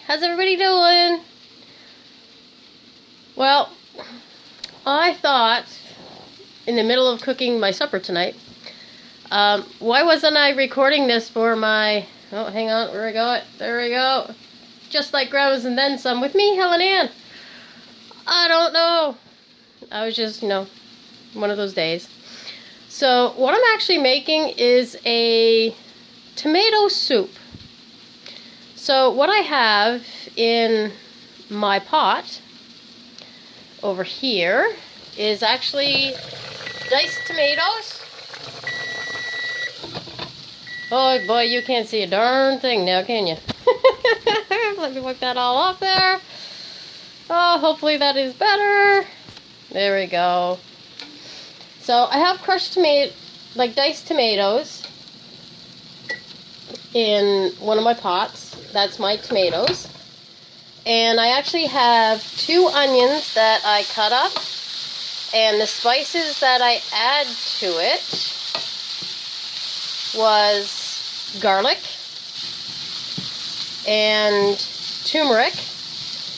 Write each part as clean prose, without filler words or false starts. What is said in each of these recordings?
How's everybody doing? Well, I thought in the middle of cooking my supper tonight, why wasn't I recording this for my, oh, hang on, where we go? There we go. Just like Grandma's and Then Some with me, Helen Ann. I don't know. I was just, one of those days. So what I'm actually making is a tomato soup. So what I have in my pot over here is actually diced tomatoes. Oh boy, you can't see a darn thing now, can you? Let me wipe that all off there. Oh, hopefully that is better. There we go. So I have crushed diced tomatoes in one of my pots. That's my tomatoes. And I actually have 2 onions that I cut up. And the spices that I add to it was garlic and turmeric,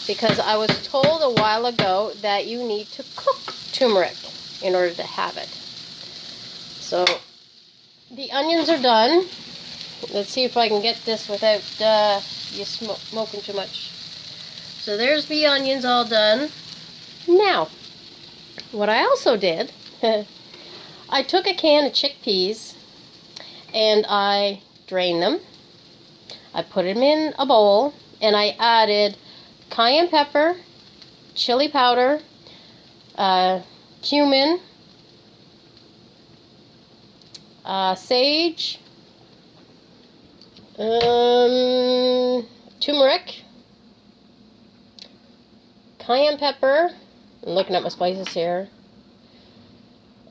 because I was told a while ago that you need to cook turmeric in order to have it. So the onions are done. Let's see if I can get this without you smoking too much. So there's the onions all done. Now, what I also did, I took a can of chickpeas and I drained them. I put them in a bowl and I added cayenne pepper, chili powder, cumin, sage, turmeric, cayenne pepper. I'm looking at my spices here.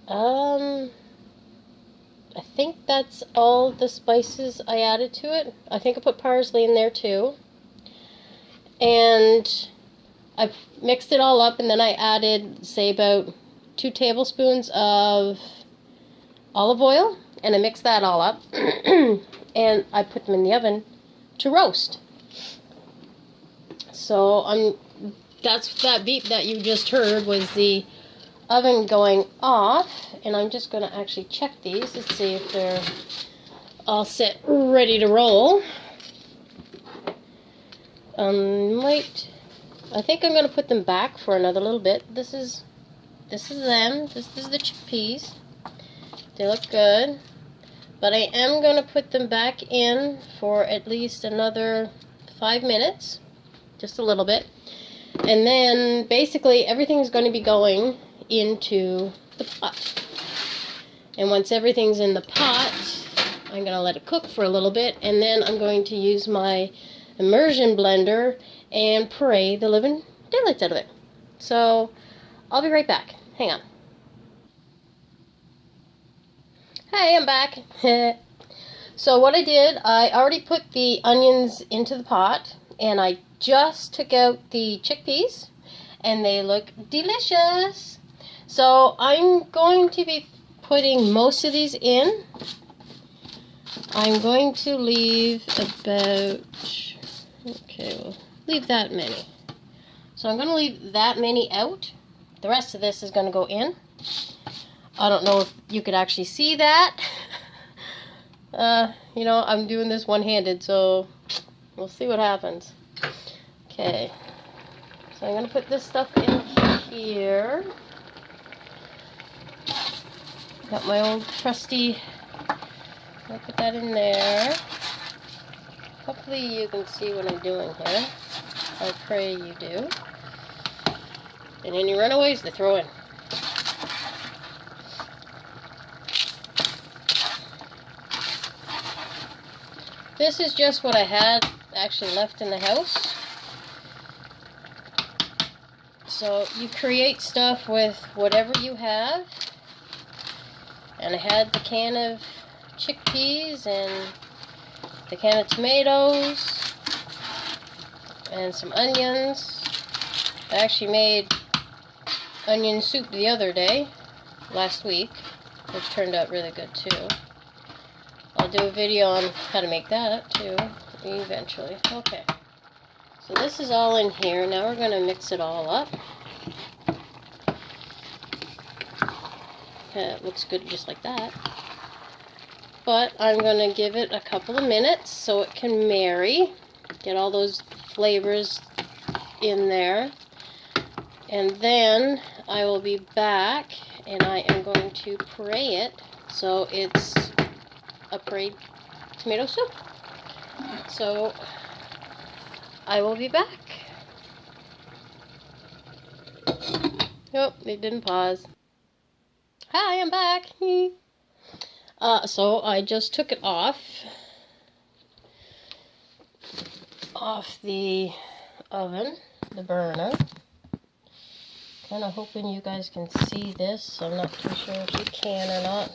I think that's all the spices I added to it. I think I put parsley in there too. And I mixed it all up, and then I added, say, about 2 tablespoons of olive oil, and I mixed that all up. And I put them in the oven to roast. So that beep that you just heard was the oven going off, and I'm just going to actually check these to see if they're all set, ready to roll. I think I'm going to put them back for another little bit. This is them. This is the chickpeas. They look good. But I am going to put them back in for at least another 5 minutes. Just a little bit. And then basically everything's going to be going into the pot. And once everything's in the pot, I'm going to let it cook for a little bit. And then I'm going to use my immersion blender and puree the living daylights out of it. So I'll be right back. Hang on. Hey, I'm back. So what I did, I already put the onions into the pot, and I just took out the chickpeas, and they look delicious. So I'm going to be putting most of these in. I'm going to leave about, okay, we'll leave that many. So I'm going to leave that many out. The rest of this is going to go in. I don't know if you could actually see that. I'm doing this one-handed, so we'll see what happens. Okay. So I'm going to put this stuff in here. Got my old trusty. I'll put that in there. Hopefully you can see what I'm doing here. I pray you do. And any runaways, they throw in. This is just what I had actually left in the house. So you create stuff with whatever you have. And I had the can of chickpeas and the can of tomatoes and some onions. I actually made onion soup the other day, last week, which turned out really good too. I'll do a video on how to make that too, eventually. Okay. So this is all in here. Now we're going to mix it all up. It looks good just like that. But I'm going to give it a couple of minutes so it can marry. Get all those flavors in there. And then I will be back and I am going to puree it so it's a pureed tomato soup. So I will be back. Nope, it didn't pause. Hi, I'm back. So I just took it off the oven, the burner. Kind of hoping you guys can see this. I'm not too sure if you can or not.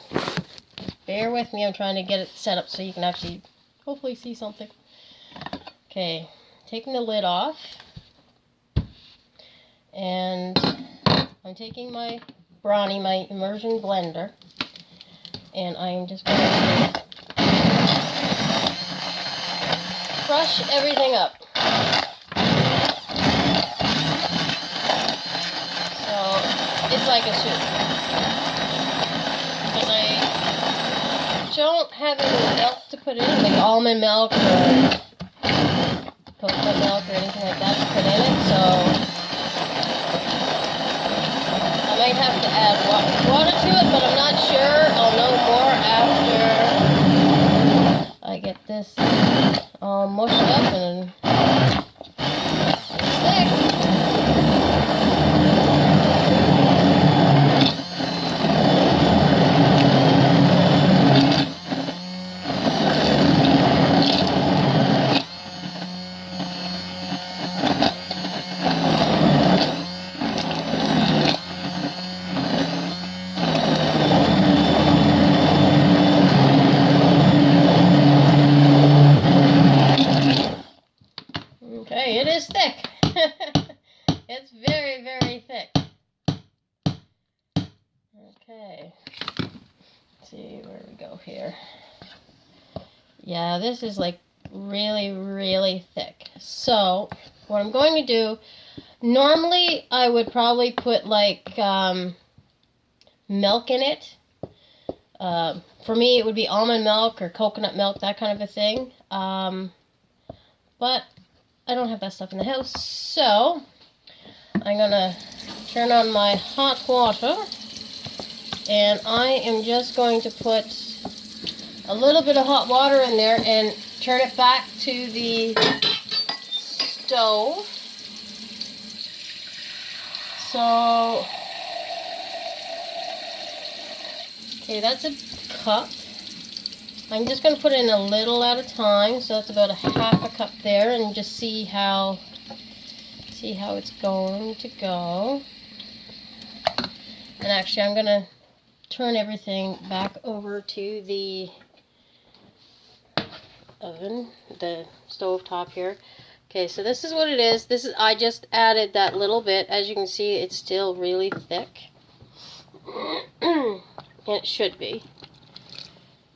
Bear with me, I'm trying to get it set up so you can actually hopefully see something. Okay, taking the lid off. And I'm taking my brownie, my immersion blender, and I'm just going to crush everything up. So it's like a soup. Because I don't have any milk to put in, like almond milk or coconut milk or anything like that to put in it, so I might have to add water to it, but I'm not sure. I'll know more after I get this all mushed up and it's thick. Okay, it is thick. It's very, very thick. Okay, let's see where we go here. Yeah, this is like really, really thick. So, what I'm going to do, normally I would probably put like milk in it. For me, it would be almond milk or coconut milk, that kind of a thing. But I don't have that stuff in the house, so I'm gonna turn on my hot water, and I am just going to put a little bit of hot water in there and turn it back to the stove. So, okay, that's a cup. I'm just going to put in a little at a time, so that's about a half a cup there, and just see how it's going to go. And actually, I'm going to turn everything back over to the oven, the stove top here. Okay, so this is what it is. I just added that little bit. As you can see, it's still really thick, and it should be,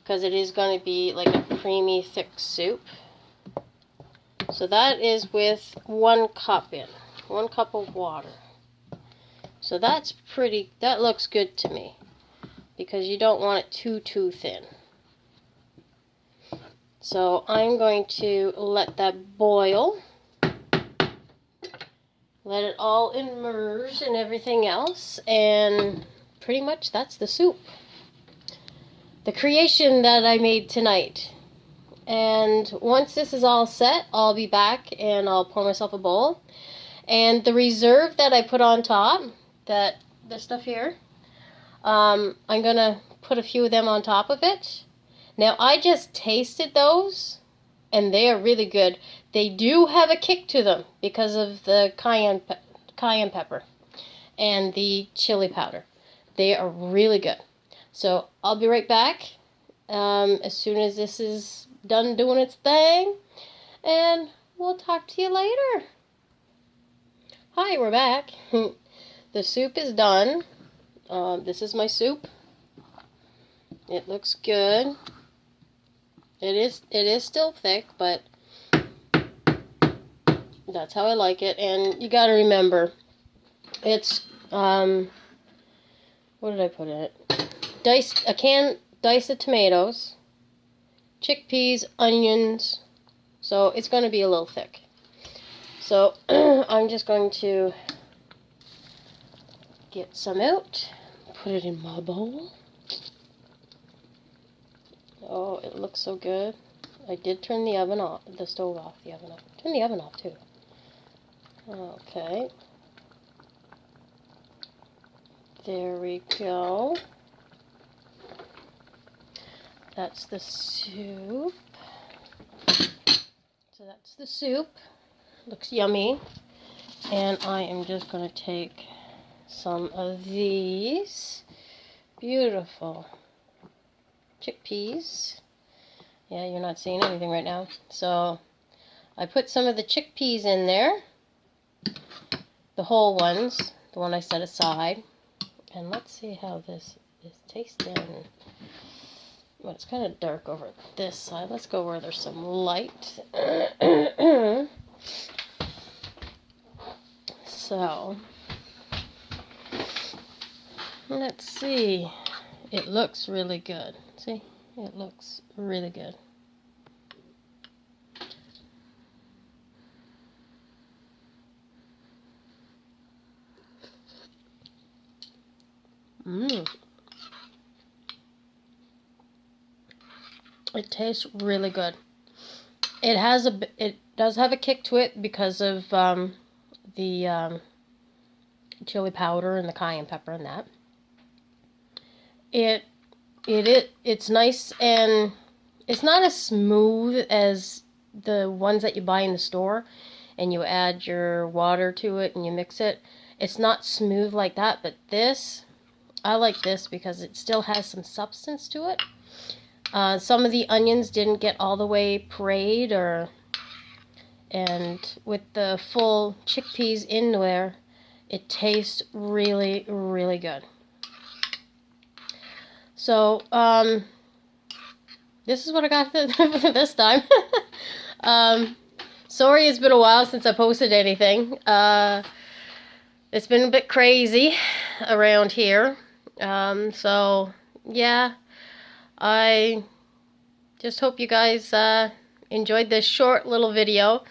because it is going to be like a creamy, thick soup. So that is with 1 cup in, 1 cup of water. So that looks good to me, because you don't want it too thin. So I'm going to let that boil, let it all immerse and everything else, and pretty much that's the soup. The creation that I made tonight. And once this is all set, I'll be back and I'll pour myself a bowl. And the reserve that I put on top, this stuff here, I'm gonna put a few of them on top of it. Now I just tasted those, and they are really good. They do have a kick to them because of the cayenne pepper and the chili powder. They are really good. So I'll be right back as soon as this is done doing its thing, and we'll talk to you later. Hi, we're back. The soup is done. This is my soup. It looks good. It is still thick, but That's how I like it. And you got to remember, it's, what did I put in it? A can dice of tomatoes, chickpeas, onions, so it's going to be a little thick. So I'm just going to get some out, put it in my bowl. Oh, it looks so good. I did turn the oven off, the stove off, the oven off. Turn the oven off too. Okay. There we go. That's the soup. So that's the soup. Looks yummy. And I am just going to take some of these beautiful chickpeas. Yeah, you're not seeing anything right now. So I put some of the chickpeas in there. The whole ones. The one I set aside. And let's see how this is tasting. Well, it's kind of dark over this side. Let's go where there's some light. So, let's see. It looks really good. See? It looks really good. It tastes really good. It does have a kick to it because of the chili powder and the cayenne pepper and that. It's nice, and it's not as smooth as the ones that you buy in the store and you add your water to it and you mix it. It's not smooth like that, but this, I like this because it still has some substance to it. Some of the onions didn't get all the way pureed, and with the full chickpeas in there, it tastes really, really good. So, this is what I got this time. Sorry it's been a while since I posted anything. It's been a bit crazy around here. So, yeah. I just hope you guys enjoyed this short little video.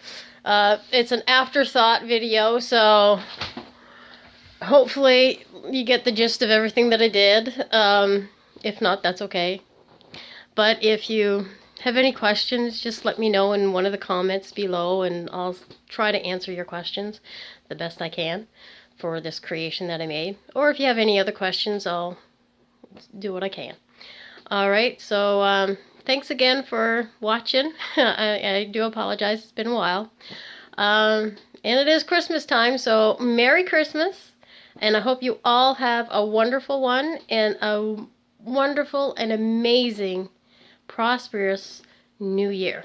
It's an afterthought video, so hopefully you get the gist of everything that I did. If not, that's okay. But if you have any questions, just let me know in one of the comments below, and I'll try to answer your questions the best I can for this creation that I made. Or if you have any other questions, I'll do what I can. Alright, so thanks again for watching. I do apologize, it's been a while. And it is Christmas time, so Merry Christmas. And I hope you all have a wonderful one, and a wonderful and amazing, prosperous New Year.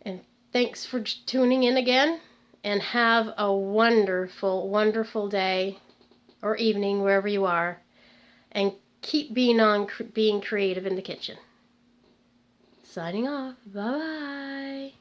And thanks for tuning in again, and have a wonderful, wonderful day or evening wherever you are. And keep being creative in the kitchen. Signing off. Bye-bye.